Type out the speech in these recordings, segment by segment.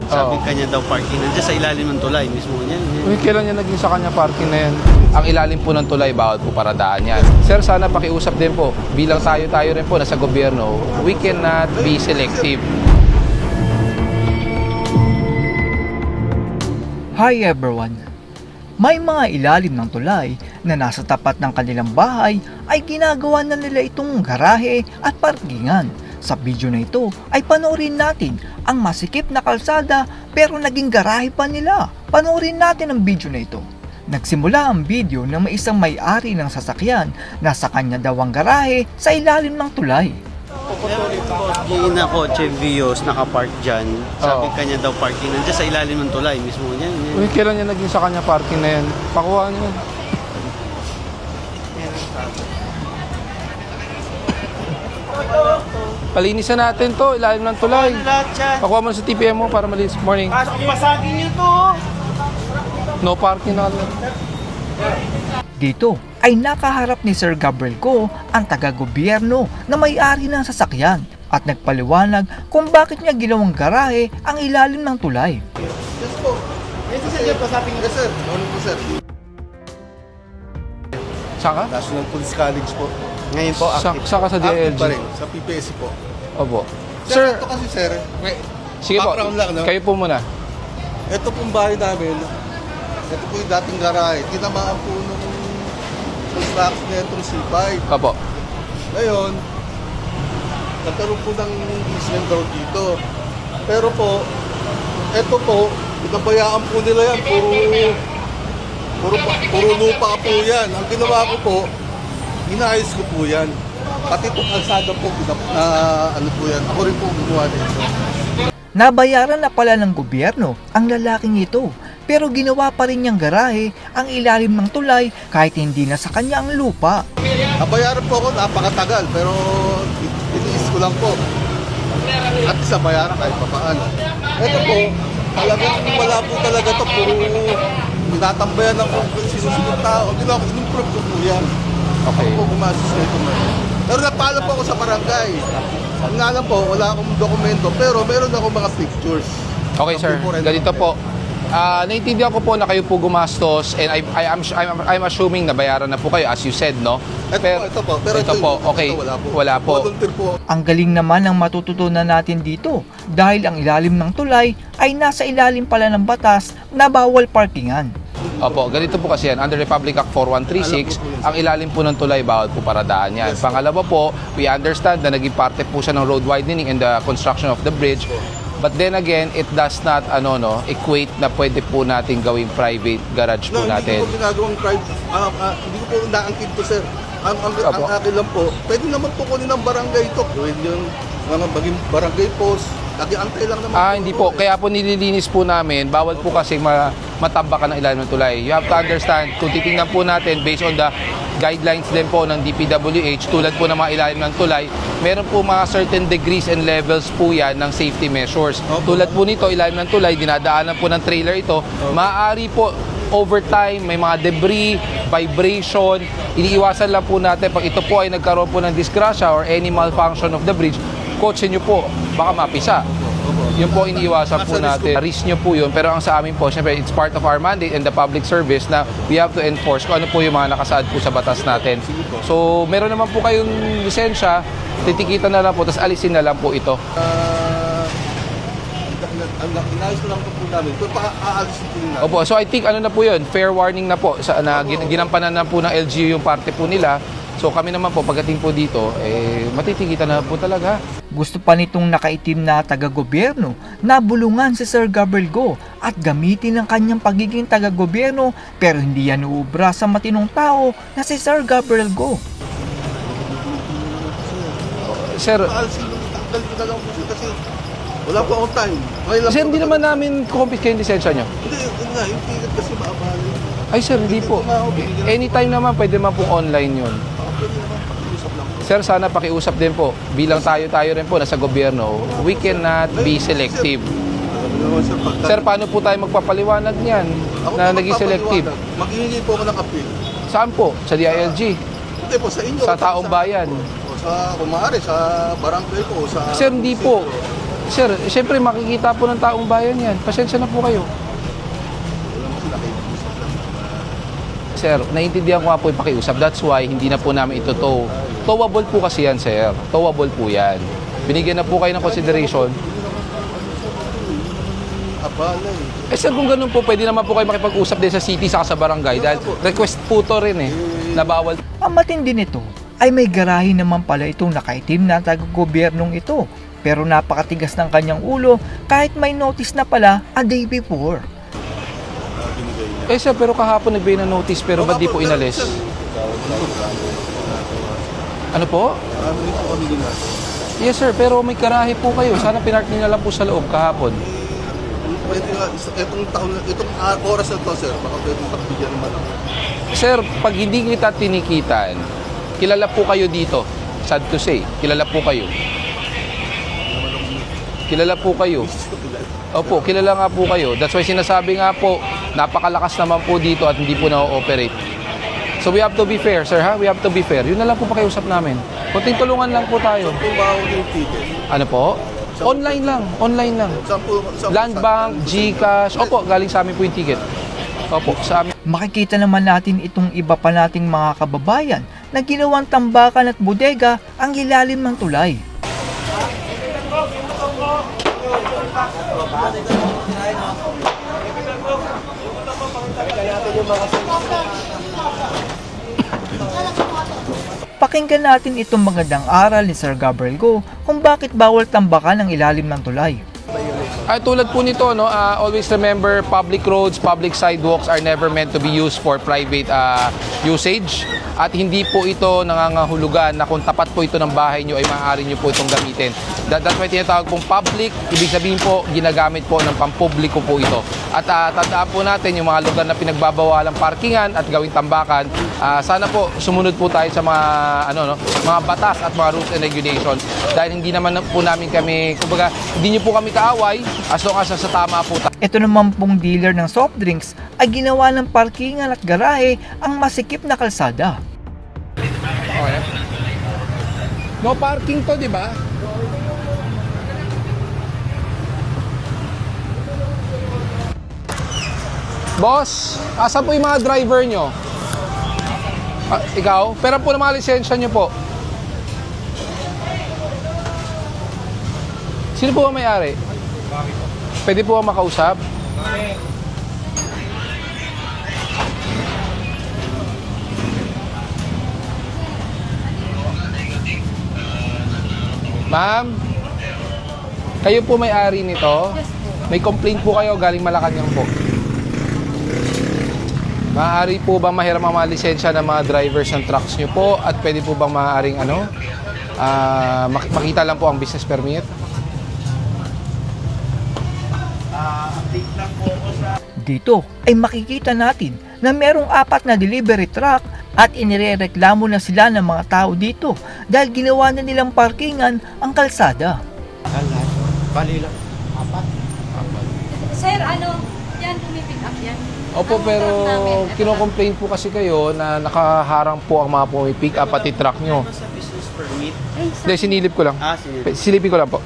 Sabi kanya daw parking nandiyan sa ilalim ng tulay mismo niya. Uy, kailan niya naging sa kanya parking na yan? Ang ilalim po ng tulay, bawal po paradaan yan. Sir, sana pakiusap din po. Bilang tayo rin po nasa gobyerno, we cannot be selective. Hi everyone! May mga ilalim ng tulay na nasa tapat ng kanilang bahay ay ginagawa na nila itong garahe at parkingan. Sa video na ito ay panoorin natin ang masikip na kalsada pero naging garahe pa nila. Panoorin natin ang video na ito. Nagsimula ang video ng may isang may-ari ng sasakyan na sa kanya daw ang garahe sa ilalim ng tulay. Yung na kotse Vios nakapark dyan. Sabi kanya daw parking nandiyan sa ilalim ng tulay mismo niya. Uy, kailan niya naging sa kanya parking na yan? Pakuha niya. Palinisan natin to, ilalim ng tulay. Pakuha mo sa TPM mo para malinis. Morning. Pasagin niyo to! No parking na. Dito ay nakaharap ni Sir Gabriel Go ang taga-gobyerno na may-ari ng sasakyan at nagpaliwanag kung bakit niya ginawang garahe ang ilalim ng tulay. Yes po. Yes, sir. Yes, pasaping ka, sir. Morning po, sir. Saka? National Police College po. Ngayon po, active. Saka sa Active DLG. pa rin. Sa PPSC po. Opo. Sir, Sir, ito kasi, sir. sige po. Background lang, no? Kayo po muna. Ito pong bahay namin. Ito po yung dating garahe. Tinamaan po nung construction na itong C5. Opo. Ngayon, nagkaroon po ng easement road dito. Pero po, ito po, pinabayaan po nila yan. Puro lupa po yan. Ang ginawa ko po, inaayos ko po yan. Pati itong kalsada po, ano po yan. Ako rin po gumawa nito. Nabayaran na pala ng gobyerno ang lalaking ito pero ginawa pa rin niyang garahe ang ilalim ng tulay kahit hindi na sa kanya ang lupa. Nabayaran po ako, napakatagal, pero iniis ko lang po. At sa bayaran kahit pa paano. Ito po, talagang wala po talaga to. Puro tinatambayan ng sinusunod tao. Ginawa ko, in-improve ko po yan. Okay. Ako po gumastos na ito. Pero napala po ako sa barangay. Ang nga lang po, wala akong dokumento, pero meron ako mga pictures. Okay, sir. Ganito po. Naintindihan ko po na kayo po gumastos and I'm assuming na bayaran na po kayo as you said, no? Ito po. Pero ito po, okay. Wala po. Volunteer po. Ang galing naman ang matututunan natin dito dahil ang ilalim ng tulay ay nasa ilalim pala ng batas na bawal parkingan. Opo, ganito po kasi yan. Under Republic Act 4136, ang ilalim po ng tulay, bawal po paradaan yan. Pangalawa po, we understand na naging parte po siya ng road widening and the construction of the bridge. But then again, it does not equate na pwede po natin gawing private garage po natin. Hindi ko po ginagawang private. Hindi ko po naangkin to, sir. Ang akin lang po, pwede naman po kunin ng barangay ito. Pwede yung mga maging barangay post. Nag-iantay lang naman. Hindi po. Kaya po nililinis po namin. Bawal po kasi matambakan ng ilalim ng tulay. You have to understand, kung titingnan po natin based on the guidelines din po ng DPWH, tulad po ng mga ilalim ng tulay, meron po mga certain degrees and levels po yan ng safety measures. Tulad po nito, ilalim ng tulay, dinadaanan po ng trailer ito, maaari po over time, may mga debris, vibration, iniiwasan lang po natin pag ito po ay nagkaroon po ng disgrasya or any malfunction of the bridge, kotse nyo po, baka mapisa. Yun po iniiwasan po natin. Risk nyo po yun. Pero ang sa amin po, syempre, it's part of our mandate and the public service na we have to enforce kung ano po yung mga nakasaad po sa batas natin. So, meron naman po kayong lisensya, titikitan na lang po, tapos alisin na lang po ito. Inayos ko lang po namin. Pero aalisin po namin. Opo, so I think ano na po yun, fair warning na po, ginampanan na po ng LGU yung parte po nila. So kami naman po, pagdating po dito, matitikitan na po talaga. Gusto pa nitong nakaitim na taga-gobyerno na bulungan si Sir Gabriel Go at gamitin ang kanyang pagiging taga-gobyerno pero hindi yan uubra sa matinong tao na si Sir Gabriel Go. Sir, Aalisin lang, tanggal ko na lang po kasi wala po akong time. sir, hindi naman namin confiscate yung lisensya nyo. Hindi, yun nga, yung ticket kasi maabali. Ay sir, hindi po. Anytime naman, pwede man po online yun. Pwede naman pakiusap lang. Sir, sana pakiusap din po. Bilang tayo rin po nasa gobyerno, we cannot be selective. Alam mo naman, sir, Sir, paano po tayo magpapaliwanag niyan na naging selective? Maghihingi po ako ng appeal. Saan po? Sa DILG? Hindi po, sa inyo. Sa taong bayan? O sa, kung maaari, sa barangay po. Sa Sir, hindi po. Sir, siyempre makikita po ng taong bayan yan. Pasensya na po kayo. Sir, naiintindihan ko nga po yung pakiusap. That's why hindi na po namin ito tow. Towable po kasi yan, sir. Towable po yan. Binigyan na po kayo ng consideration. Abala eh. Sir, kung ganun po, pwede naman po kayo makipag-usap din sa city saka sa barangay. Dahil request po to rin eh, na bawal. Ang matindi nito ay may garahe naman pala itong nakaitim na taga-gobyernong ito. Pero napakatigas ng kanyang ulo kahit may notice na pala a day before. Sir, pero kahapon nagbigay ng notice pero ba't di po inalis? Ano po? Yes sir, pero may garahe po kayo. Sana pinark niyo na lang po sa loob kahapon. Pwede nga, itong oras na to, sir, baka pwede pagbigyan naman ako. Sir, pag hindi kita tinikitan, kilala po kayo dito. Sad to say, kilala po kayo. Kilala po kayo. Opo, kilala nga po kayo. That's why sinasabi nga po, napakalakas naman po dito at hindi po na-ooperate. So we have to be fair, sir ha? We have to be fair. Yun na lang po pakiusap namin. Kunting tulungan lang po tayo. Kung bago yung ticket. Ano po? Online lang. Online lang. Land Bank, GCash. Opo, galing sa amin po yung ticket. Opo, sa amin. Makikita naman natin itong iba pa nating mga kababayan na ginawang tambakan at bodega ang ilalim ng tulay. Pakinggan natin itong magandang aral ni Sir Gabriel Go kung bakit bawal tambakan ang ilalim ng tulay. Ay, tulad po nito, no, always remember public roads, public sidewalks are never meant to be used for private usage. At hindi po ito nangangahulugan na kung tapat po ito ng bahay nyo ay maaari nyo po itong gamitin. That's why tinatawag pong public, ibig sabihin po ginagamit po ng pampubliko po ito. At tandaan po natin yung mga lugar na pinagbabawalang parkingan at gawing tambakan, sana po sumunod po tayo sa mga, mga batas at mga rules and regulations. Dahil hindi naman po namin kami, kumbaga, hindi nyo po kami kaaway as long as sa tama po tayo. Ito naman pong dealer ng soft drinks ay ginawa ng parkingan at garahe ang masikip na kalsada. Okay. No parking to, di ba? Boss, asan po yung mga driver nyo? Ikaw? Pero po ng mga lisensya nyo po. Sino po ang may-ari? Pwede po ang makausap? Ma'am, kayo po may-ari nito? May complaint po kayo galing Malacanang po. Maaari po bang mahiram ang mga lisensya ng mga drivers ng trucks nyo po? At pwede po bang maaaring makita lang po ang business permit? Dito ay makikita natin na merong 4 na delivery truck at inirereklamo na sila ng mga tao dito dahil ginawa na nilang parkingan ang kalsada. Bali lang. Sir, yan, pumipick up yan. Opo, pero kino-complain po kasi kayo na nakaharang po ang mga pumipick up pati truck nyo. Ano sa business permit? Hindi, sinilip ko lang. Sige. Silipin ko lang po.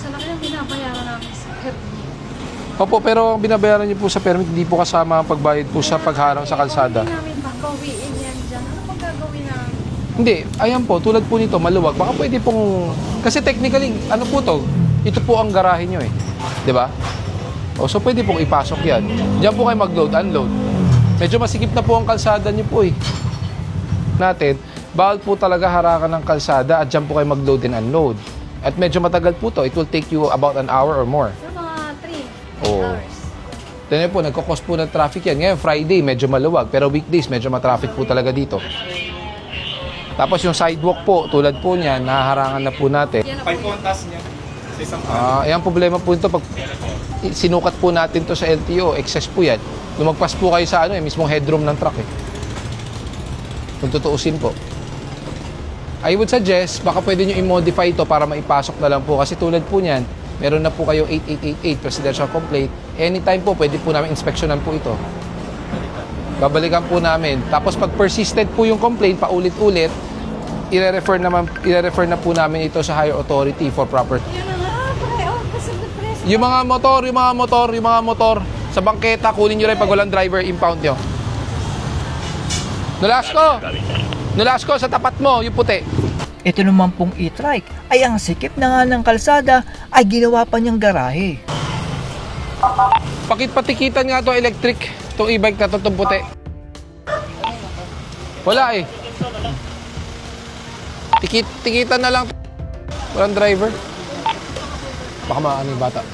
Sa laki ng binabayaran namin sa permit. Opo, pero ang binabayaran niyo po sa permit, hindi po kasama ang pagbayad po sa pagharang sa kalsada. Hindi namin pagbawiin yan dyan. Ano pang gagawin namin? Hindi, ayan po, tulad po nito, maluwag. Baka pwede pong... Kasi technically, ano po to? Ito po ang garahe nyo eh. Di ba? O, so pwede pong ipasok yan. Diyan po kayo mag-load, unload. Medyo masikip na po ang kalsada nyo po eh. Natin, bawal po talaga harangan ng kalsada at diyan po kayo mag-load and unload. At medyo matagal po to. It will take you about an hour or more. So, mga 3 Oo. hours. Then po, nagkakos po ng traffic yan. Ngayon, Friday, medyo maluwag. Pero weekdays, medyo matraffic po talaga dito. Tapos yung sidewalk po, tulad po niyan, nahaharangan na po natin. Yan po yun. Ayan problema po ito. Pag sinukat po natin to sa LTO, excess po yan. Lumagpas po kayo sa mismong headroom ng truck eh. Kung tutuusin po. I would suggest, baka pwede nyo i-modify ito para maipasok na lang po. Kasi tulad po niyan, meron na po kayo 8888 presidential complaint. Anytime po, pwede po namin inspeksyonan po ito. Babalikan po namin. Tapos pag persistent po yung complaint, paulit-ulit, i-refer na po namin ito sa higher authority for proper. Yan na nga, pre. Oh, kasabot pre. Yung mga motor sa bangketa, kunin nyo rin pag walang driver, impound nyo. Nolasco, sa tapat mo, yung puti. Ito naman pong e-trike ay ang sikip na nga ng kalsada ay ginawa pa niyang garahe. Patikitan nga to electric, itong e-bike na to, itong puti. Wala eh. Tikitan na lang. Walang driver. Baka maano yung bata.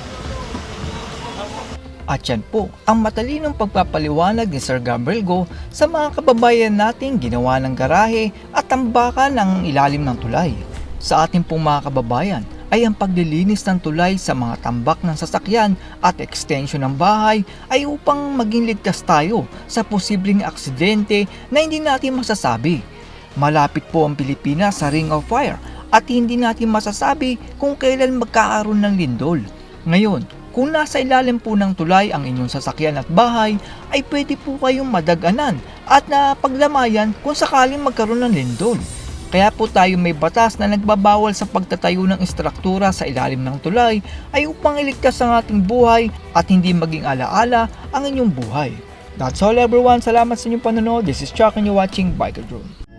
At yan po ang matalinong pagpapaliwanag ni Sir Gabriel Go sa mga kababayan nating ginawa ng garahe at tambakan ng ilalim ng tulay. Sa ating pong mga kababayan ay ang paglilinis ng tulay sa mga tambak ng sasakyan at extension ng bahay ay upang maging ligtas tayo sa posibleng aksidente na hindi natin masasabi. Malapit po ang Pilipinas sa Ring of Fire at hindi natin masasabi kung kailan magkakaroon ng lindol. Ngayon, kung nasa ilalim po ng tulay ang inyong sasakyan at bahay, ay pwede po kayong madaganan at napaglamayan kung sakaling magkaroon ng lindol. Kaya po tayo may batas na nagbabawal sa pagtatayo ng istruktura sa ilalim ng tulay ay upang iligtas ang ating buhay at hindi maging alaala ang inyong buhay. That's all everyone. Salamat sa inyong panonood. This is Chuck and you're watching Biker Drone.